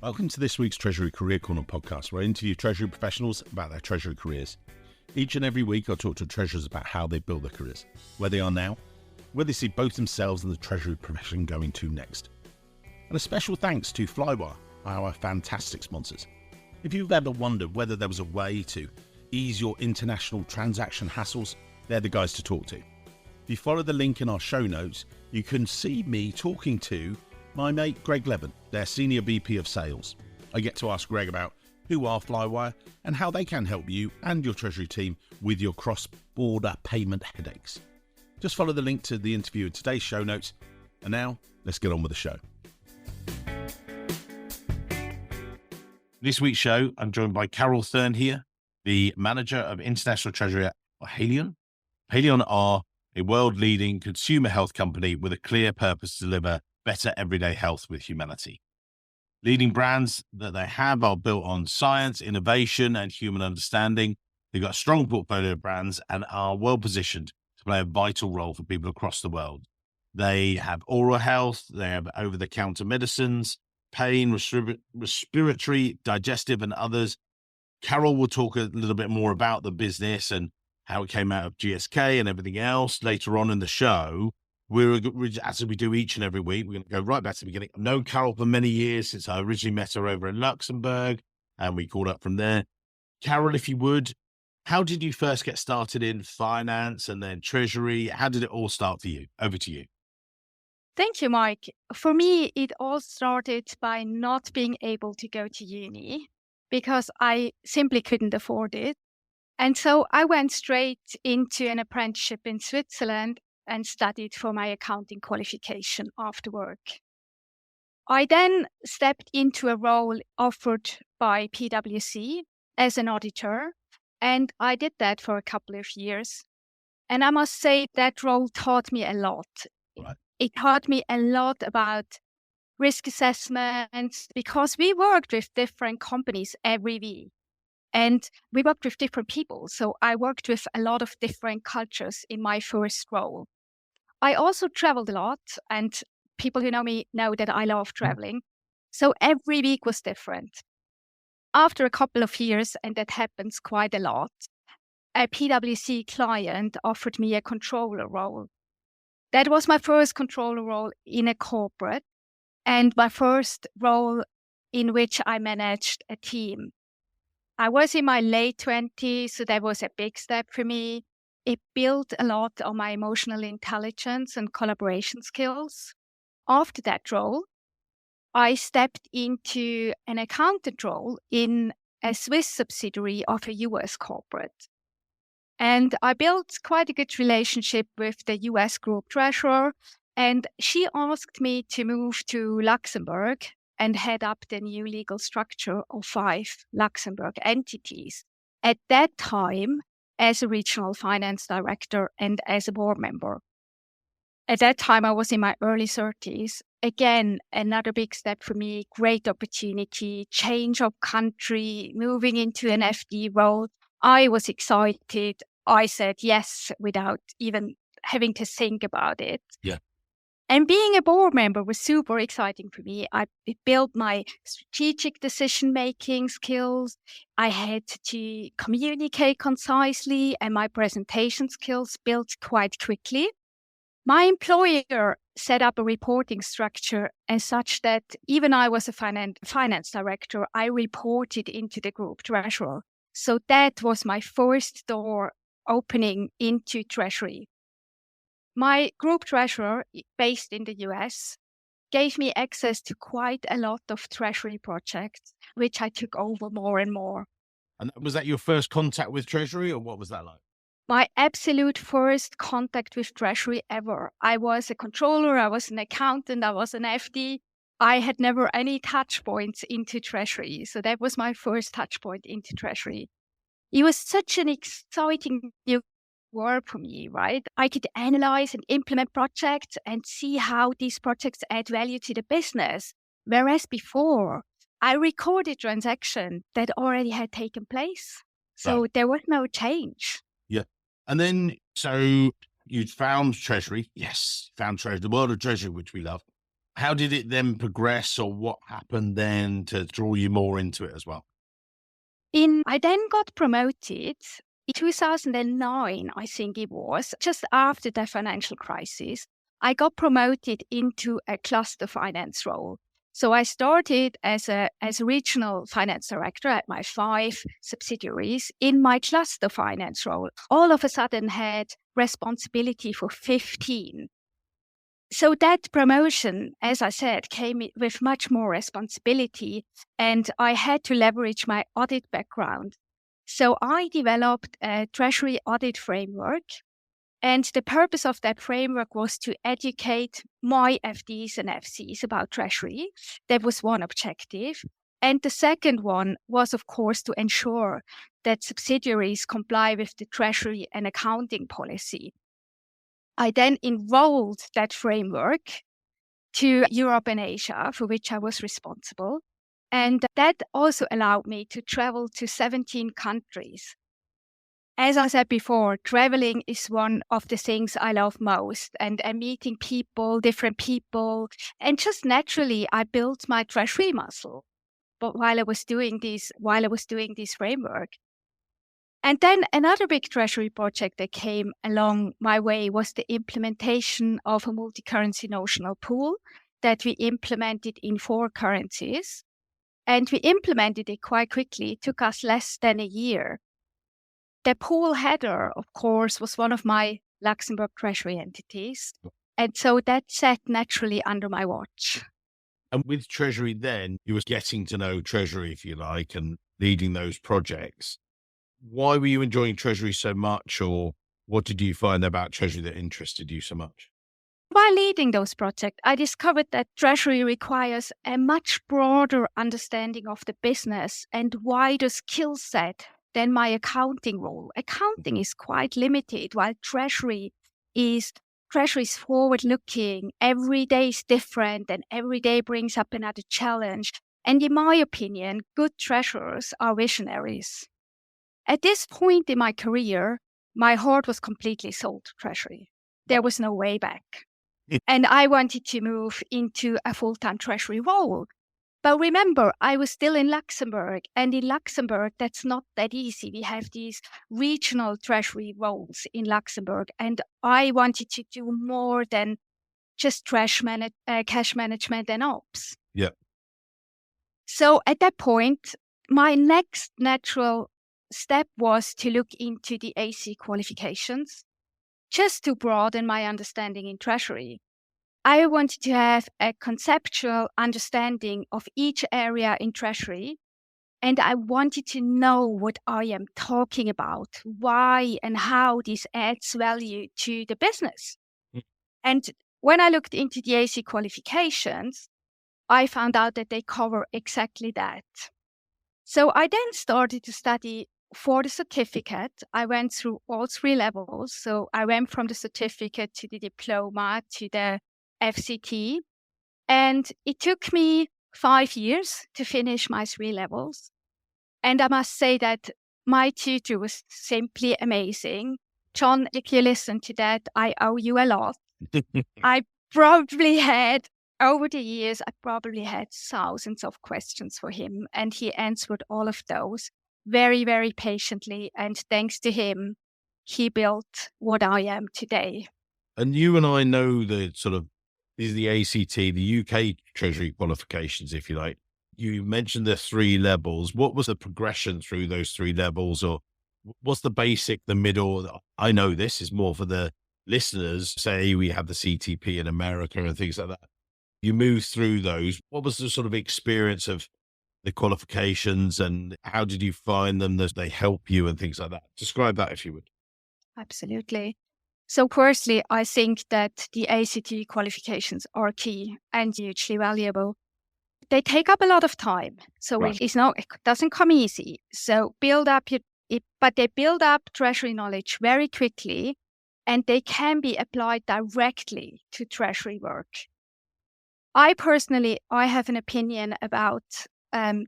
Welcome to this week's Treasury Career Corner podcast, where I interview Treasury professionals about their Treasury careers. Each and every week, I'll talk to treasurers about how they built their careers, where they are now, where they see both themselves and the Treasury profession going to next. And a special thanks to Flywire, our fantastic sponsors. If you've ever wondered whether there was a way to ease your international transaction hassles, they're the guys to talk to. If you follow the link in our show notes, you can see me talking to my mate Greg Levin, their Senior VP of Sales. I get to ask Greg about who are Flywire and how they can help you and your Treasury team with your cross-border payment headaches. Just follow the link to the interview in today's show notes. And now, let's get on with the show. This week's show, I'm joined by Carol Thurnheer, the Manager of International Treasury at Haleon. Haleon are a world-leading consumer health company with a clear purpose to deliver better everyday health with humanity. Leading brands that they have are built on science, innovation, and human understanding. They've got a strong portfolio of brands and are well positioned to play a vital role for people across the world. They have oral health, they have over-the-counter medicines, pain, respiratory, digestive, and others. Carol will talk a little bit more about the business and how it came out of GSK and everything else later on in the show. As we do each and every week, we're going to go right back to the beginning. I've known Carol for many years, since I originally met her over in Luxembourg, and we called up from there. Carol, if you would, how did you first get started in finance and then treasury? How did it all start for you? Over to you. Thank you, Mike. For me, it all started by not being able to go to uni because I simply couldn't afford it. And so I went straight into an apprenticeship in Switzerland and studied for my accounting qualification after work. I then stepped into a role offered by PwC as an auditor, and I did that for a couple of years. And I must say that role taught me a lot. Right. It taught me a lot about risk assessments because we worked with different companies every week. And we worked with different people. So I worked with a lot of different cultures in my first role. I also traveled a lot, and people who know me know that I love traveling. So every week was different. After a couple of years, and that happens quite a lot, a PwC client offered me a controller role. That was my first controller role in a corporate and my first role in which I managed a team. I was in my late 20s, so that was a big step for me. It built a lot on my emotional intelligence and collaboration skills. After that role, I stepped into an accountant role in a Swiss subsidiary of a US corporate. And I built quite a good relationship with the US group treasurer, and she asked me to move to Luxembourg and head up the new legal structure of 5 Luxembourg entities. At that time, as a regional finance director and as a board member. At that time, I was in my early 30s. Again, another big step for me, great opportunity, change of country, moving into an FD role. I was excited. I said yes without even having to think about it. Yeah. And being a board member was super exciting for me. I built my strategic decision-making skills. I had to communicate concisely, and my presentation skills built quite quickly. My employer set up a reporting structure as such that even I was a finance director, I reported into the group treasurer. So that was my first door opening into treasury. My group treasurer, based in the US, gave me access to quite a lot of treasury projects, which I took over more and more. And was that your first contact with treasury, or what was that like? My absolute first contact with treasury ever. I was a controller, I was an accountant, I was an FD. I had never any touch points into treasury. So that was my first touch point into treasury. It was such an exciting new work for me, right? I could analyze and implement projects and see how these projects add value to the business. Whereas before, I recorded transactions that already had taken place. So There was no change. Yeah. And then, so you'd found treasury. Yes, found treasury, the world of treasury, which we love. How did it then progress, or what happened then to draw you more into it as well? I then got promoted in 2009, I think it was, just after the financial crisis. I got promoted into a cluster finance role. So I started as a regional finance director at my 5 subsidiaries. In my cluster finance role, all of a sudden had responsibility for 15. So that promotion, as I said, came with much more responsibility, and I had to leverage my audit background. So I developed a treasury audit framework, and the purpose of that framework was to educate my FDs and FCs about treasury. That was one objective. And the second one was, of course, to ensure that subsidiaries comply with the treasury and accounting policy. I then enrolled that framework to Europe and Asia, for which I was responsible. And that also allowed me to travel to 17 countries. As I said before, traveling is one of the things I love most, and meeting people, different people. And just naturally, I built my treasury muscle. But while I was doing this framework. And then another big treasury project that came along my way was the implementation of a multi-currency notional pool that we implemented in 4 currencies. And we implemented it quite quickly. It took us less than a year. The pool header, of course, was one of my Luxembourg treasury entities. And so that sat naturally under my watch. And with Treasury then, you were getting to know Treasury, if you like, and leading those projects. Why were you enjoying Treasury so much, or what did you find about Treasury that interested you so much? While leading those projects, I discovered that Treasury requires a much broader understanding of the business and wider skill set than my accounting role. Accounting is quite limited, while Treasury is forward-looking. Every day is different, and every day brings up another challenge. And in my opinion, good treasurers are visionaries. At this point in my career, my heart was completely sold to Treasury. There was no way back. And I wanted to move into a full-time Treasury role. But remember, I was still in Luxembourg. And in Luxembourg, that's not that easy. We have these regional Treasury roles in Luxembourg. And I wanted to do more than just cash management and ops. Yeah. So at that point, my next natural step was to look into the AC qualifications, just to broaden my understanding in Treasury. I wanted to have a conceptual understanding of each area in Treasury, and I wanted to know what I am talking about, why and how this adds value to the business. And when I looked into the AC qualifications, I found out that they cover exactly that. So I then started to study for the certificate. I went through all 3 levels. So I went from the certificate to the diploma to the FCT. And it took me 5 years to finish my 3 levels. And I must say that my tutor was simply amazing. John, if you listen to that, I owe you a lot. Over the years, I probably had thousands of questions for him, and he answered all of those very, very patiently. And thanks to him, he built what I am today. And you and I know the sort of, these are the ACT, the UK Treasury qualifications, if you like. You mentioned the 3 levels. What was the progression through those 3 levels, or what's the basic, the middle? I know this is more for the listeners. Say we have the CTP in America and things like that. You moved through those. What was the sort of experience of the qualifications, and how did you find them? Does they help you and things like that? Describe that if you would. Absolutely. So personally, I think that the ACT qualifications are key and hugely valuable. They take up a lot of time. So Right. it doesn't come easy. So but they build up treasury knowledge very quickly, and they can be applied directly to treasury work. I have an opinion about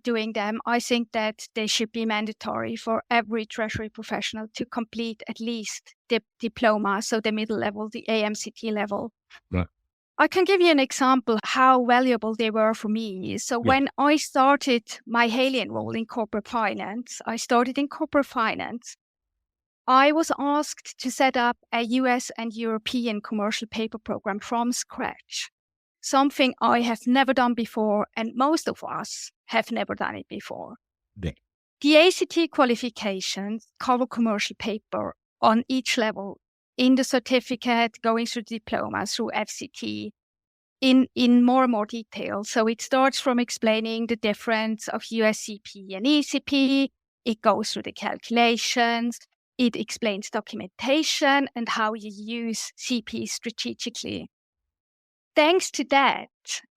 doing them. I think that they should be mandatory for every treasury professional to complete at least the diploma, so the middle level, the AMCT level. Right. I can give you an example how valuable they were for me. So when I started my Haleon role in corporate finance, I was asked to set up a US and European commercial paper program from scratch, something I have never done before, and most of us have never done it before. Yeah. The ACT qualifications cover commercial paper on each level, in the certificate, going through diploma, through FCT, in more and more detail. So it starts from explaining the difference of USCP and ECP. It goes through the calculations. It explains documentation and how you use CP strategically. Thanks to that,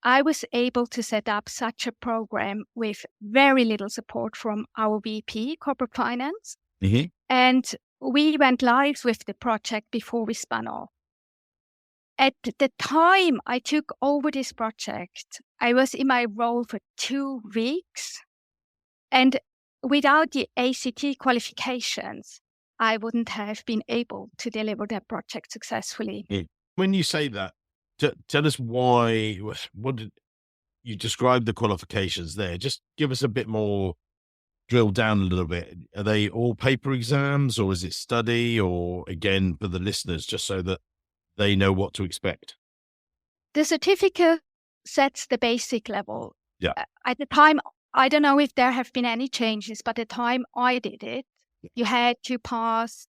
I was able to set up such a program with very little support from our VP, Corporate Finance. Mm-hmm. And we went live with the project before we spun off. At the time I took over this project, I was in my role for 2 weeks. And without the ACT qualifications, I wouldn't have been able to deliver that project successfully. When you say that, tell us why, what did you describe the qualifications there? Just give us a bit more, drill down a little bit. Are they all paper exams, or is it study, or again, for the listeners, just so that they know what to expect? The certificate sets the basic level. Yeah. At the time, I don't know if there have been any changes, but at the time I did it, you had to pass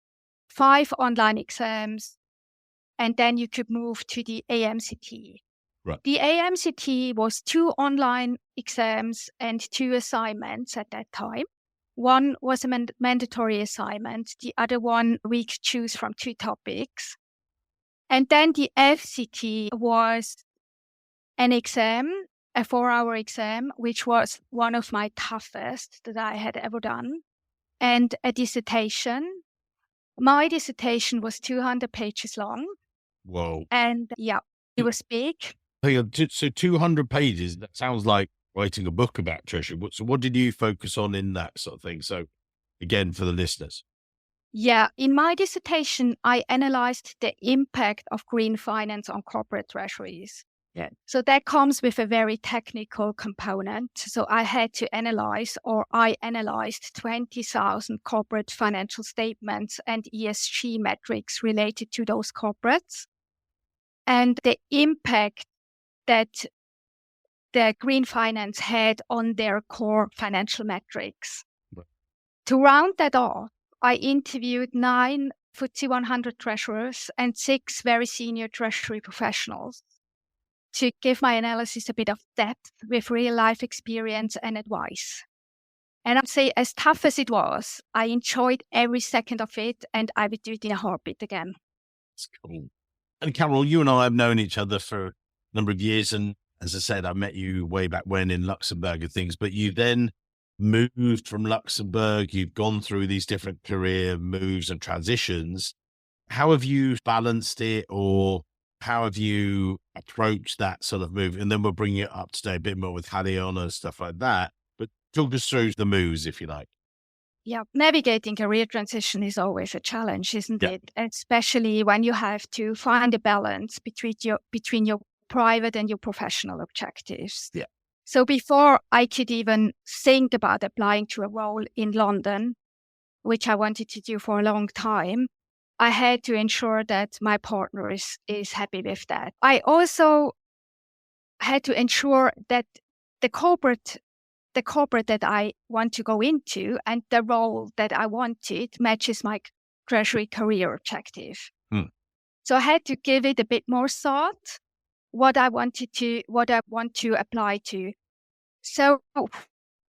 5 online exams, and then you could move to the AMCT. Right. The AMCT was 2 online exams and 2 assignments at that time. One was a mandatory assignment. The other one we could choose from 2 topics. And then the FCT was an exam, a 4-hour exam, which was one of my toughest that I had ever done, and a dissertation. My dissertation was 200 pages long. Whoa. And it was big. So 200 pages, that sounds like writing a book about treasury. So what did you focus on in that sort of thing? So again, for the listeners. Yeah, in my dissertation, I analyzed the impact of green finance on corporate treasuries. Yeah. So that comes with a very technical component. So I analyzed 20,000 corporate financial statements and ESG metrics related to those corporates, and the impact that the green finance had on their core financial metrics. Right. To round that off, I interviewed 9 FTSE 100 treasurers and 6 very senior treasury professionals to give my analysis a bit of depth with real life experience and advice. And I'd say, as tough as it was, I enjoyed every second of it, and I would do it in a heartbeat again. That's cool. And Carol, you and I have known each other for a number of years. And as I said, I met you way back when in Luxembourg and things, but you then moved from Luxembourg. You've gone through these different career moves and transitions. How have you balanced it, or how have you approached that sort of move? And then we'll bring it up today a bit more with Haleon and stuff like that. But talk us through the moves, if you like. Yeah, navigating career transition is always a challenge, isn't it? Especially when you have to find a balance between your private and your professional objectives. Yeah. So before I could even think about applying to a role in London, which I wanted to do for a long time, I had to ensure that my partner is happy with that. I also had to ensure that the corporate that I want to go into and the role that I wanted matches my treasury career objective. So I had to give it a bit more thought, what I want to apply to. So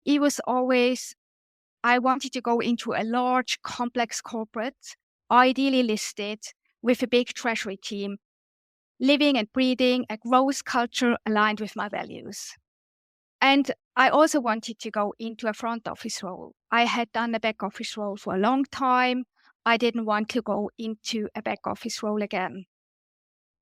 it was always, I wanted to go into a large, complex corporate, ideally listed, with a big treasury team, living and breathing a growth culture aligned with my values. And I also wanted to go into a front office role. I had done a back office role for a long time. I didn't want to go into a back office role again.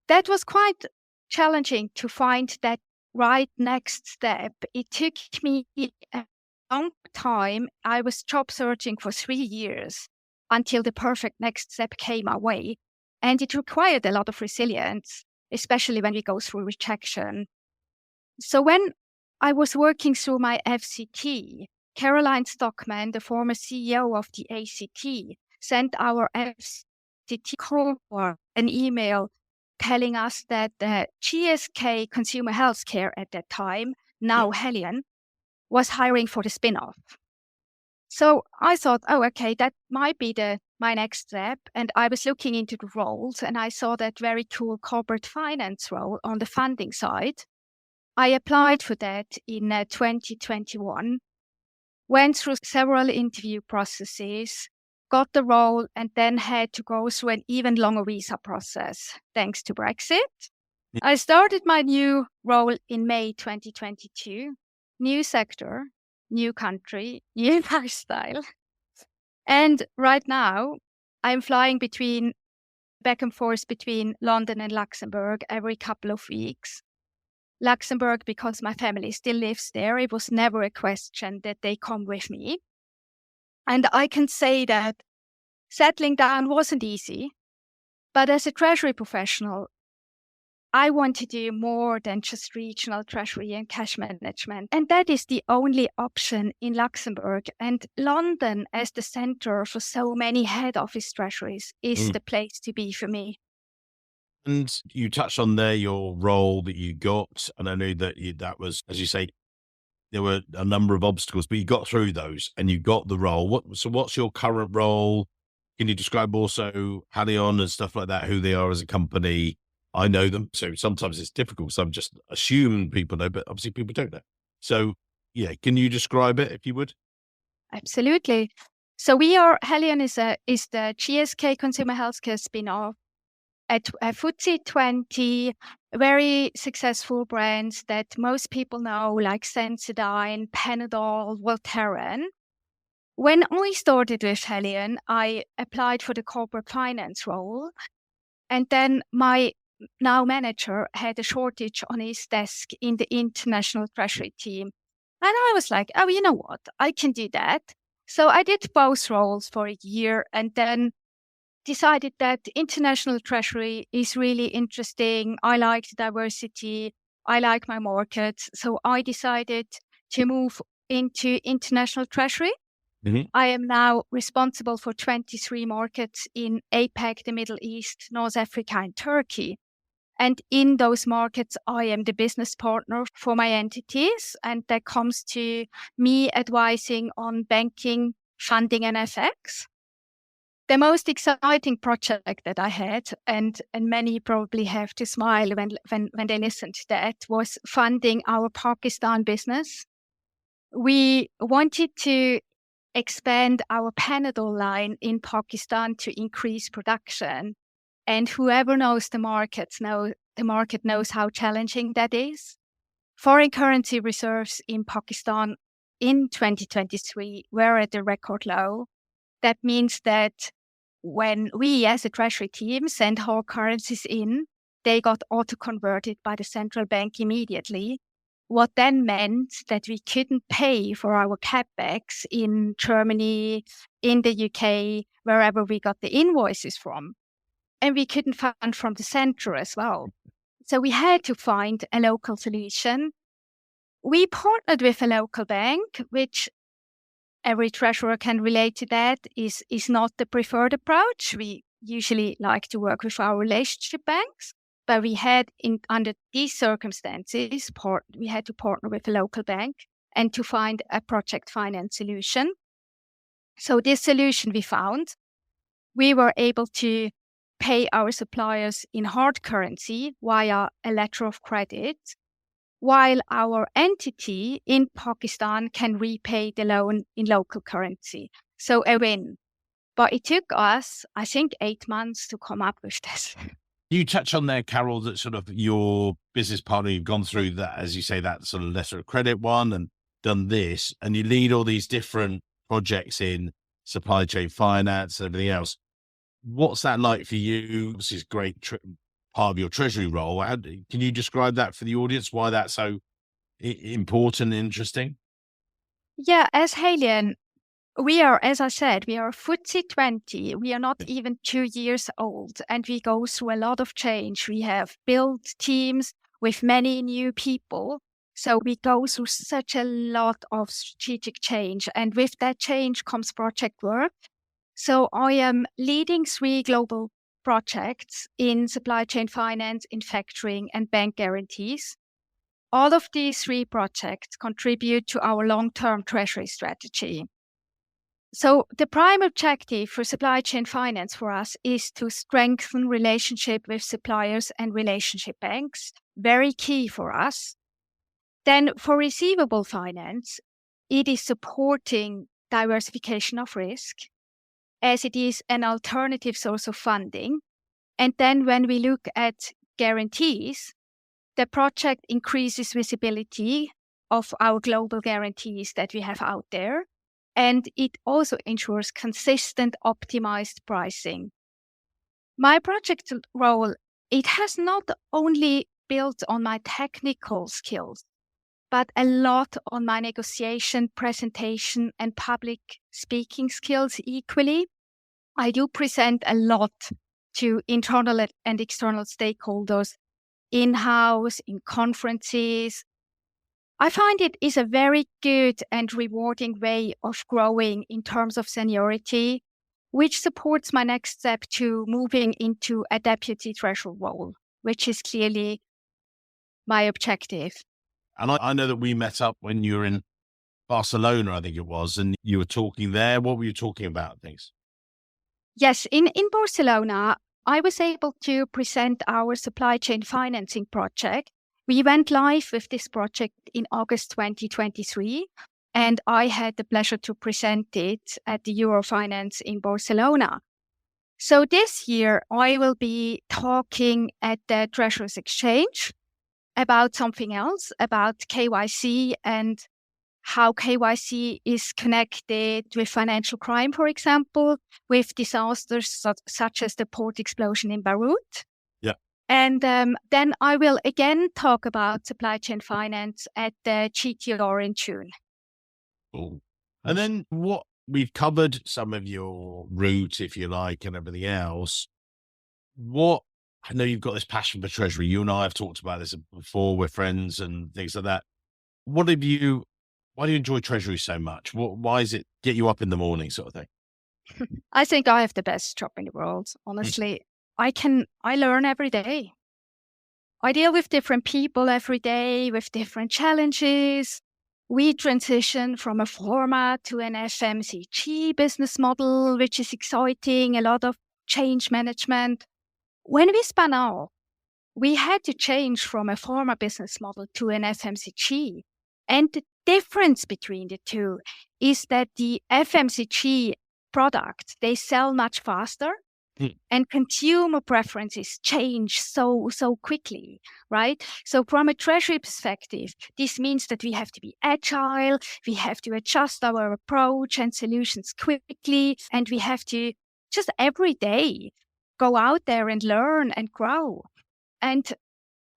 That was quite challenging to find that right next step. It took me a long time. I was job searching for 3 years until the perfect next step came my way. And it required a lot of resilience. especially when we go through rejection. So when I was working through my FCT, Caroline Stockman, the former CEO of the ACT, sent our FCT cohort an email telling us that the GSK Consumer Healthcare at that time, now Haleon, was hiring for the spin-off. So I thought, oh, okay, that might be my next step. And I was looking into the roles and I saw that very cool corporate finance role on the funding side. I applied for that in 2021, went through several interview processes, got the role, and then had to go through an even longer visa process thanks to Brexit. I started my new role in May 2022, new sector, new country, new lifestyle. And right now, I'm flying back and forth between London and Luxembourg every couple of weeks. Luxembourg, because my family still lives there, it was never a question that they come with me. And I can say that settling down wasn't easy, but as a treasury professional, I want to do more than just regional treasury and cash management. And that is the only option in Luxembourg. And London, as the center for so many head office treasuries, is the place to be for me. And you touched on there your role that you got. And I know that that was, as you say, there were a number of obstacles, but you got through those and you got the role. So what's your current role? Can you describe also Haleon and stuff like that, who they are as a company? I know them, so sometimes it's difficult. So I'm just assuming people know, but obviously people don't know. So yeah, can you describe it if you would? Absolutely. So Haleon is the GSK Consumer Healthcare spin-off at a FTSE 20, very successful brands that most people know, like Sensodyne, Panadol, Voltaren. When I started with Haleon, I applied for the corporate finance role, and then my now manager had a shortage on his desk in the International Treasury team. And I was like, oh, you know what? I can do that. So I did both roles for a year and then decided that International Treasury is really interesting. I like the diversity. I like my markets. So I decided to move into International Treasury. Mm-hmm. I am now responsible for 23 markets in APAC, the Middle East, North Africa, and Turkey. And in those markets, I am the business partner for my entities. And that comes to me advising on banking, funding, and FX. The most exciting project that I had, and many probably have to smile when they listen to that, was funding our Pakistan business. We wanted to expand our Panadol line in Pakistan to increase production. And whoever knows the market knows how challenging that is. Foreign currency reserves in Pakistan in 2023 were at a record low. That means that when we as a treasury team sent hard currencies in, they got auto-converted by the central bank immediately. What then meant that we couldn't pay for our CapEx in Germany, in the UK, wherever we got the invoices from. And we couldn't fund from the center as well. So we had to find a local solution. We partnered with a local bank, which every treasurer can relate to that, is not the preferred approach. We usually like to work with our relationship banks, but we had, under these circumstances, we had to partner with a local bank and to find a project finance solution. So this solution we found, we were able to pay our suppliers in hard currency via a letter of credit, while our entity in Pakistan can repay the loan in local currency. So a win. But it took us, I think, 8 months to come up with this. You touch on there, Carol, that sort of your business partner, you've gone through that, as you say, that sort of letter of credit one and done this, and you lead all these different projects in supply chain finance and everything else. What's that like for you? This is great part of your treasury role. Can you describe that for the audience, why that's so important and interesting? Yeah, as Haleon, We are, as I said, we are FTSE 20. We are not even 2 years old, and we go through a lot of change. We have built teams with many new people. So we go through such a lot of strategic change, and with that change comes project work. So I am leading 3 global projects in supply chain finance, in factoring, and bank guarantees. All of these 3 projects contribute to our long-term treasury strategy. So the prime objective for supply chain finance for us is to strengthen relationship with suppliers and relationship banks. Very key for us. Then for receivable finance, it is supporting diversification of risk as it is an alternative source of funding. And then when we look at guarantees, the project increases visibility of our global guarantees that we have out there. And it also ensures consistent, optimized pricing. My project role, it has not only built on my technical skills, but a lot on my negotiation, presentation, and public speaking skills equally. I do present a lot to internal and external stakeholders, in-house, in conferences. I find it is a very good and rewarding way of growing in terms of seniority, which supports my next step to moving into a deputy treasurer role, which is clearly my objective. And I know that we met up when you were in Barcelona, I think it was, and you were talking there. What were you talking about, things? Yes, in Barcelona, I was able to present our supply chain financing project. We went live with this project in August 2023, and I had the pleasure to present it at the Eurofinance in Barcelona. So this year, I will be talking at the Treasurers Exchange about something else, about KYC and how KYC is connected with financial crime, for example, with disasters such as the port explosion in Beirut. Yeah. And then I will again talk about supply chain finance at the GTR in June. Cool. And then we've covered some of your route, if you like, and everything else. I know you've got this passion for treasury. You and I have talked about this before. We're friends and things like that. Why do you enjoy treasury so much? Why is it get you up in the morning sort of thing? I think I have the best job in the world. Honestly, I learn every day. I deal with different people every day with different challenges. We transition from a format to an FMCG business model, which is exciting, a lot of change management. When we spun out, we had to change from a former business model to an FMCG. And the difference between the two is that the FMCG products, they sell much faster and consumer preferences change so quickly, right? So from a treasury perspective, this means that we have to be agile, we have to adjust our approach and solutions quickly, and we have to just every day go out there and learn and grow. And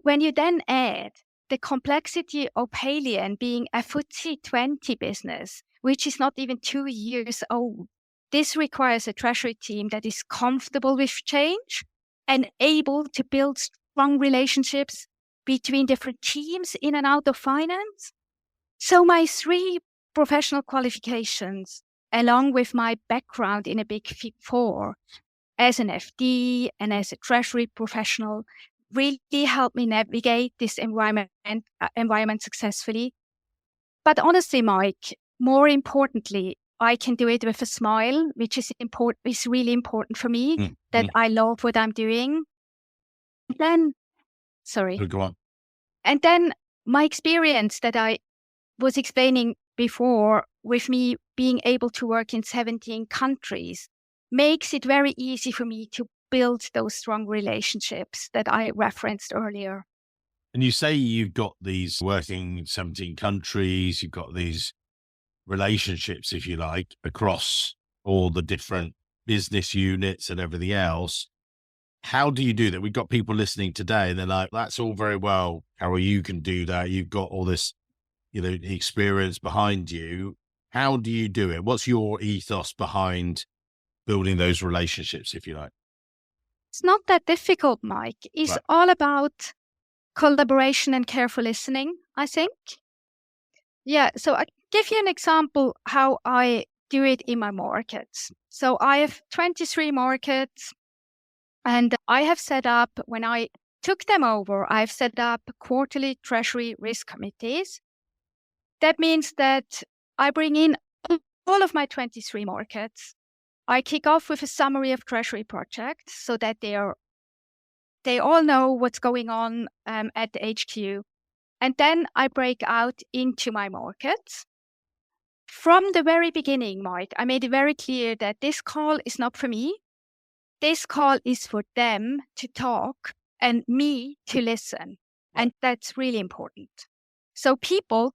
when you then add the complexity of Haleon being a FTSE 20 business, which is not even 2 years old, this requires a treasury team that is comfortable with change and able to build strong relationships between different teams in and out of finance. So my 3 professional qualifications, along with my background in a big Four, as an FD and as a treasury professional, really helped me navigate this environment successfully. But honestly, Mike, more importantly, I can do it with a smile, which is really important for me, that I love what I'm doing. Then, Go on. And then my experience that I was explaining before with me being able to work in 17 countries makes it very easy for me to build those strong relationships that I referenced earlier. And you say you've got these working in 17 countries, you've got these relationships, if you like, across all the different business units and everything else. How do you do that? We've got people listening today and they're like, that's all very well, Carol, you can do that. You've got all this, experience behind you. How do you do it? What's your ethos behind building those relationships, if you like? It's not that difficult, Mike. It's Right. all about collaboration and careful listening, I think. Yeah, so I give you an example how I do it in my markets. So I have 23 markets, and I have set up, when I took them over, I've set up quarterly treasury risk committees. That means that I bring in all of my 23 markets. I kick off with a summary of treasury projects so that they all know what's going on at the HQ. And then I break out into my markets. From the very beginning, Mike, I made it very clear that this call is not for me. This call is for them to talk and me to listen. Right. And that's really important. So people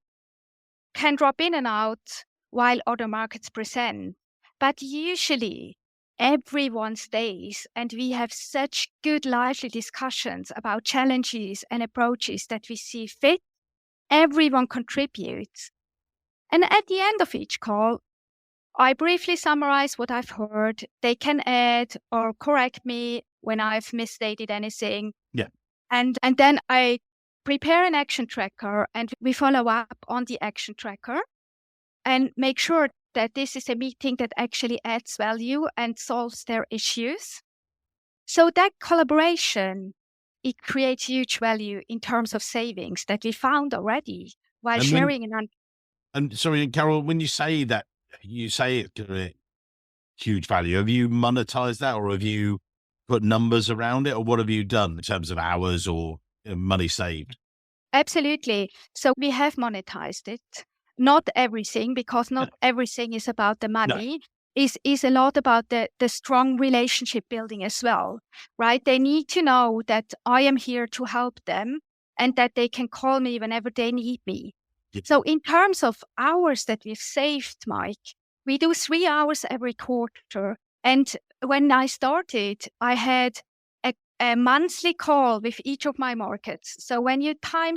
can drop in and out while other markets present. But usually everyone stays, and we have such good, lively discussions about challenges and approaches that we see fit. Everyone contributes. And at the end of each call, I briefly summarize what I've heard. They can add or correct me when I've misstated anything. Yeah. And then I prepare an action tracker, and we follow up on the action tracker and make sure that this is a meeting that actually adds value and solves their issues. So that collaboration, it creates huge value in terms of savings that we found already while And sharing and sorry, Carol, when you say that, you say it's going to huge value. Have you monetized that, or have you put numbers around it, or what have you done in terms of hours or money saved? Absolutely. So we have monetized it. Not everything, because not everything is about the money. Is a lot about the strong relationship building as well, right? They need to know that I am here to help them and that they can call me whenever they need me. Yeah. So in terms of hours that we've saved, Mike, we do 3 hours every quarter. And when I started, I had a monthly call with each of my markets. So when you time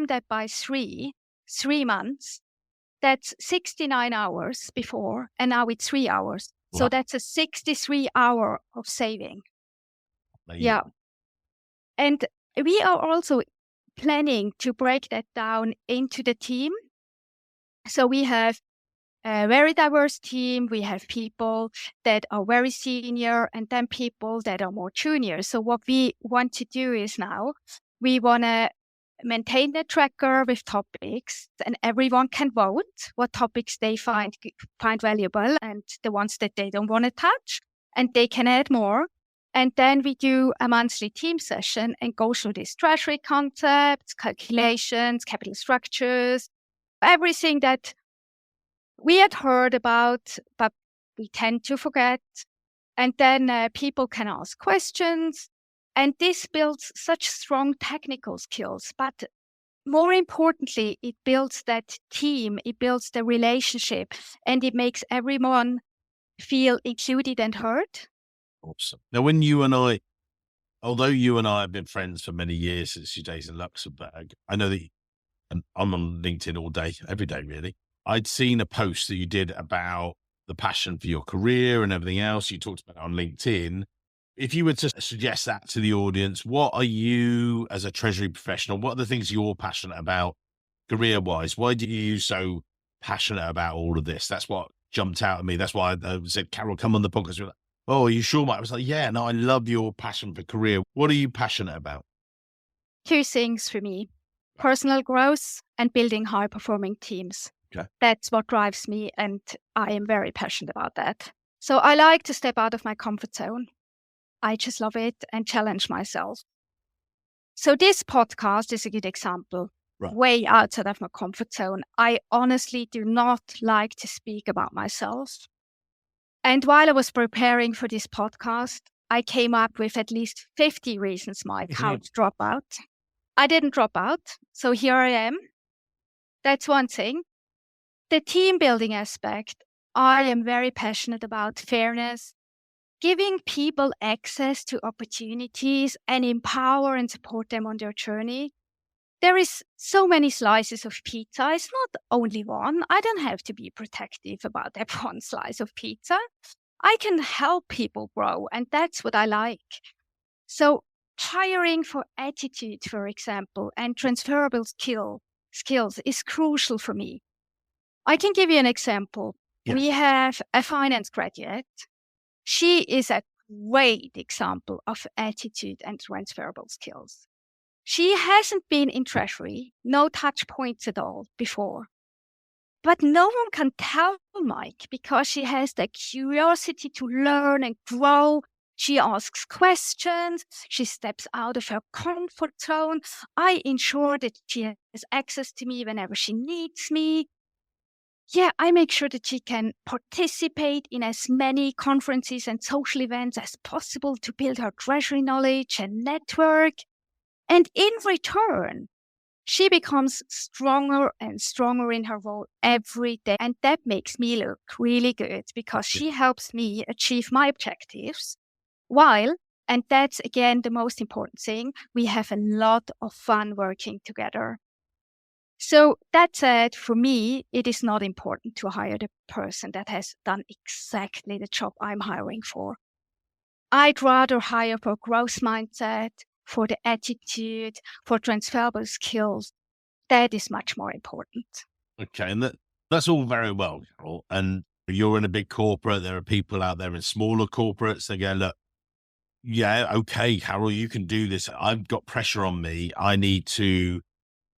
that by 3 months, that's 69 hours before, and now it's 3 hours. Wow. So that's a 63 hour of saving. Amazing. Yeah. And we are also planning to break that down into the team. So we have a very diverse team. We have people that are very senior and then people that are more junior. So what we want to do is now we want to maintain the tracker with topics, and everyone can vote what topics they find valuable and the ones that they don't want to touch, and they can add more. And then we do a monthly team session and go through these treasury concepts, calculations, capital structures, everything that we had heard about, but we tend to forget. And then people can ask questions. And this builds such strong technical skills. But more importantly, it builds that team, it builds the relationship, and it makes everyone feel included and heard. Awesome. Now, although you and I have been friends for many years since your days in Luxembourg, I know that, and I'm on LinkedIn all day, every day, really. I'd seen a post that you did about the passion for your career and everything else. You talked about it on LinkedIn. If you were to suggest that to the audience, what are you, as a treasury professional, what are the things you're passionate about career-wise? Why are you so passionate about all of this? That's what jumped out at me. That's why I said, Carol, come on the podcast. You're like, oh, are you sure, Mike? I was like, yeah, no, I love your passion for career. What are you passionate about? 2 things for me: personal growth and building high-performing teams. Okay. That's what drives me, and I am very passionate about that. So I like to step out of my comfort zone. I just love it and challenge myself. So this podcast is a good example. Right. Way outside of my comfort zone. I honestly do not like to speak about myself. And while I was preparing for this podcast, I came up with at least 50 reasons, Mike, how to drop out. I didn't drop out, so here I am. That's one thing. The team building aspect, I am very passionate about fairness, giving people access to opportunities and empower and support them on their journey. there is so many slices of pizza. It's not only one. I don't have to be protective about that one slice of pizza. I can help people grow, and that's what I like. So hiring for attitude, for example, and transferable skills is crucial for me. I can give you an example. Yes. We have a finance graduate. She is a great example of attitude and transferable skills. She hasn't been in Treasury, no touch points at all before. But no one can tell Mike because she has the curiosity to learn and grow. She asks questions. She steps out of her comfort zone. I ensure that she has access to me whenever she needs me. Yeah, I make sure that she can participate in as many conferences and social events as possible to build her treasury knowledge and network. And in return, she becomes stronger and stronger in her role every day. And that makes me look really good because she helps me achieve my objectives while, and that's again the most important thing, we have a lot of fun working together. So that said, for me, it is not important to hire the person that has done exactly the job I'm hiring for. I'd rather hire for growth mindset, for the attitude, for transferable skills. That is much more important. Okay, and that's all very well, Carol. And you're in a big corporate. There are people out there in smaller corporates. They go, look, yeah, okay, Carol, you can do this. I've got pressure on me. I need to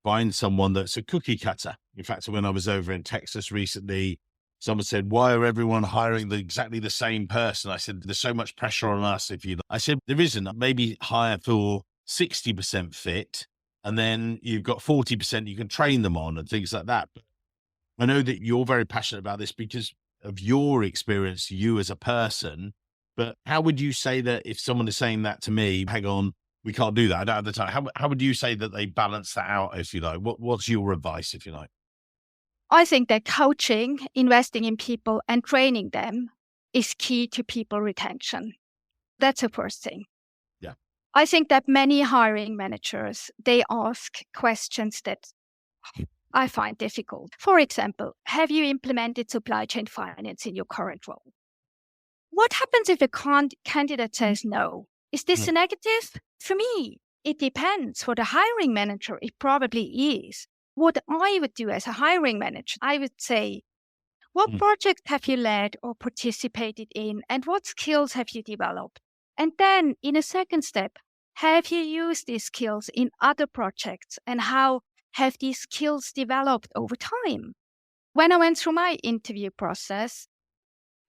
find someone that's a cookie cutter. In fact, when I was over in Texas recently, someone said, why are everyone hiring exactly the same person? I said, there's so much pressure on us. I said, there isn't. Maybe hire for 60% fit, and then you've got 40% you can train them on and things like that. But I know that you're very passionate about this because of your experience, you as a person. But how would you say that if someone is saying that to me, hang on, we can't do that, I don't have the time. How would you say that they balance that out, if you like? What's your advice, if you like? I think that coaching, investing in people and training them is key to people retention. That's the first thing. Yeah. I think that many hiring managers, they ask questions that I find difficult. For example, have you implemented supply chain finance in your current role? What happens if a candidate says no? Is this a negative? For me, it depends. For the hiring manager, it probably is. What I would do as a hiring manager, I would say, what project have you led or participated in, and what skills have you developed? And then, in a second step, have you used these skills in other projects, and how have these skills developed over time? When I went through my interview process,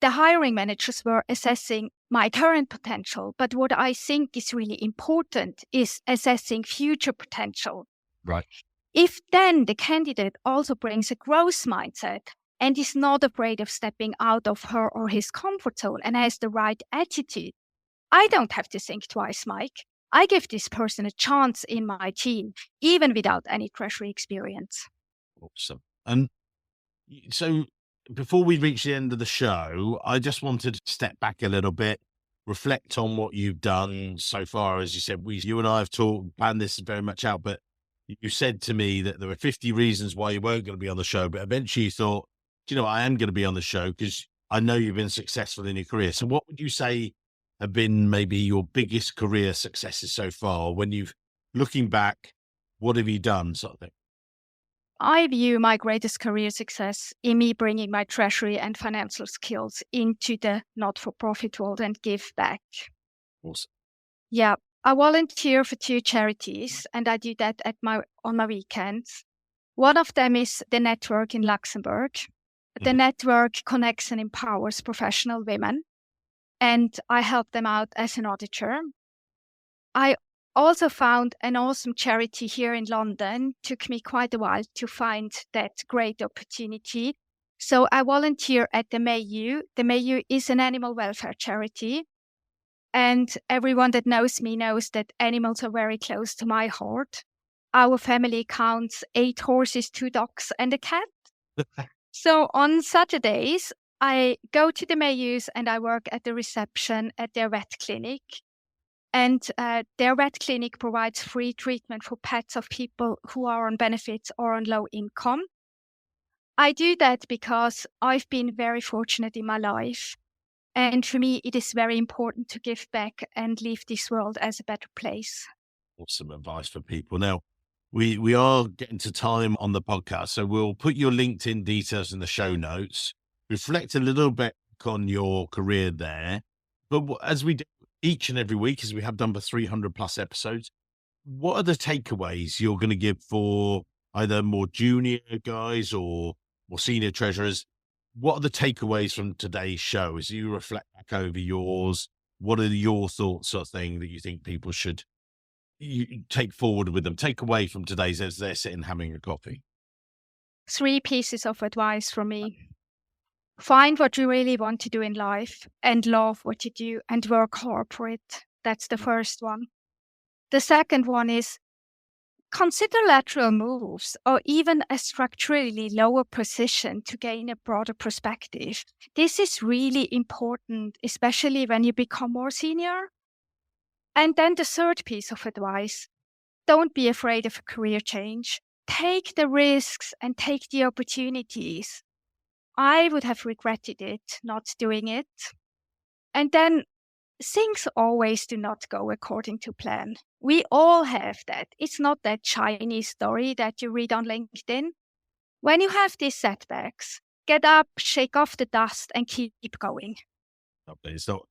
the hiring managers were assessing my current potential, but what I think is really important is assessing future potential. Right. If then the candidate also brings a growth mindset and is not afraid of stepping out of her or his comfort zone and has the right attitude, I don't have to think twice, Mike. I give this person a chance in my team, even without any treasury experience. Awesome. And so before we reach the end of the show, I just wanted to step back a little bit, reflect on what you've done so far. As you said, you and I have talked, planned this very much out, but you said to me that there were 50 reasons why you weren't going to be on the show, but eventually you thought, do you know, I am going to be on the show because I know you've been successful in your career. So what would you say have been maybe your biggest career successes so far? When you've looking back, what have you done, sort of thing? I view my greatest career success in me bringing my treasury and financial skills into the not-for-profit world and give back. Awesome. Yeah, I volunteer for 2 charities, and I do that on my weekends. One of them is the network in Luxembourg. The network connects and empowers professional women, and I help them out as an auditor. I also found an awesome charity here in London. Took me quite a while to find that great opportunity. So I volunteer at the Mayu. The Mayu is an animal welfare charity. And everyone that knows me knows that animals are very close to my heart. Our family counts 8 horses, 2 dogs, and a cat. So on Saturdays, I go to the Mayus and I work at the reception at their vet clinic. And their vet clinic provides free treatment for pets of people who are on benefits or on low income. I do that because I've been very fortunate in my life. And for me, it is very important to give back and leave this world as a better place. Awesome advice for people. Now, we are getting to time on the podcast, so we'll put your LinkedIn details in the show notes, reflect a little bit on your career there. But as we do each and every week, as we have done for 300 plus episodes, what are the takeaways you're going to give for either more junior guys or more senior treasurers? What are the takeaways from today's show as you reflect back over yours? What are your thoughts or thing that you think people should take forward with them, take away from today's as they're sitting having a coffee? 3 pieces of advice from me. Find what you really want to do in life and love what you do and work hard for it. That's the first one. The second one is consider lateral moves or even a structurally lower position to gain a broader perspective. This is really important, especially when you become more senior. And then the third piece of advice, don't be afraid of a career change. Take the risks and take the opportunities. I would have regretted it, not doing it. And then things always do not go according to plan. We all have that. It's not that Chinese story that you read on LinkedIn. When you have these setbacks, get up, shake off the dust, and keep going. It's not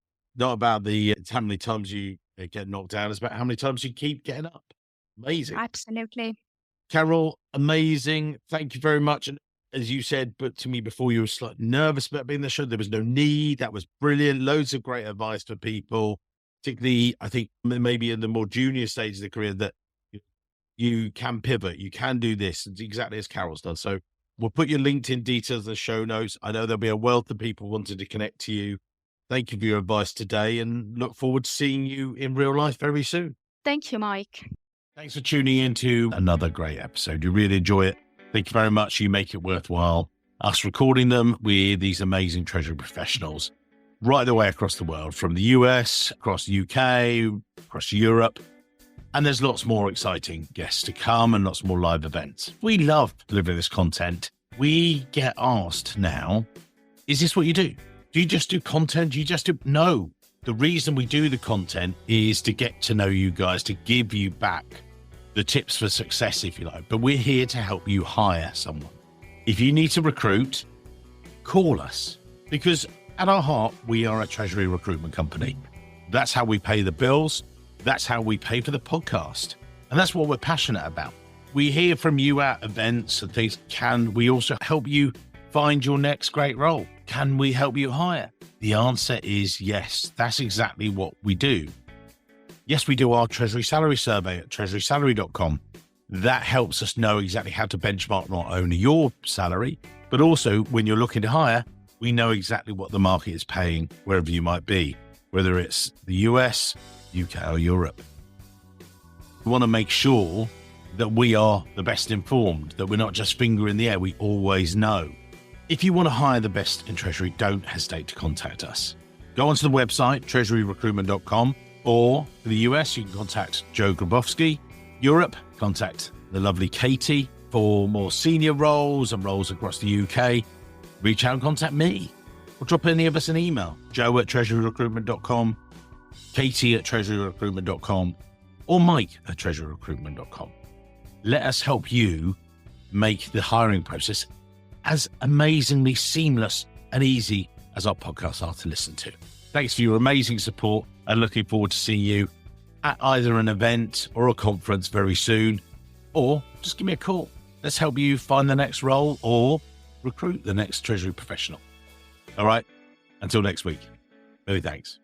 about the how many times you get knocked down. It's about how many times you keep getting up. Amazing. Absolutely. Carol, amazing. Thank you very much. And as you said, but to me before, you were slightly nervous about being on the show. There was no need. That was brilliant. Loads of great advice for people, particularly, I think, maybe in the more junior stage of the career, that you can pivot. You can do this. It's exactly as Carol's done. So we'll put your LinkedIn details in the show notes. I know there'll be a wealth of people wanting to connect to you. Thank you for your advice today and look forward to seeing you in real life very soon. Thank you, Mike. Thanks for tuning in to another great episode. You really enjoy it. Thank you very much. You make it worthwhile. Us recording them with these amazing treasury professionals right the way across the world, from the US, across the UK, across Europe. And there's lots more exciting guests to come and lots more live events. We love delivering this content. We get asked now, is this what you do? Do you just do content? Do you just do? No. The reason we do the content is to get to know you guys, to give you back the tips for success, if you like. But we're here to help you hire someone. If you need to recruit, call us, because at our heart, we are a treasury recruitment company. That's how we pay the bills. That's how we pay for the podcast. And that's what we're passionate about. We hear from you at events and things. Can we also help you find your next great role? Can we help you hire? The answer is yes. That's exactly what we do. Yes, we do our treasury salary survey at treasurysalary.com. That helps us know exactly how to benchmark not only your salary, but also when you're looking to hire, we know exactly what the market is paying wherever you might be, whether it's the US, UK, or Europe. We want to make sure that we are the best informed, that we're not just finger in the air. We always know. If you want to hire the best in treasury, don't hesitate to contact us. Go onto the website, treasuryrecruitment.com, or for the US, you can contact Joe Grabowski. Europe, contact the lovely Katie. For more senior roles and roles across the UK, reach out and contact me. Or drop any of us an email, joe@treasuryrecruitment.com, katie@treasuryrecruitment.com, or mike@treasuryrecruitment.com. Let us help you make the hiring process as amazingly seamless and easy as our podcasts are to listen to. Thanks for your amazing support and looking forward to seeing you at either an event or a conference very soon, or just give me a call. Let's help you find the next role or recruit the next treasury professional. All right. Until next week. Many thanks.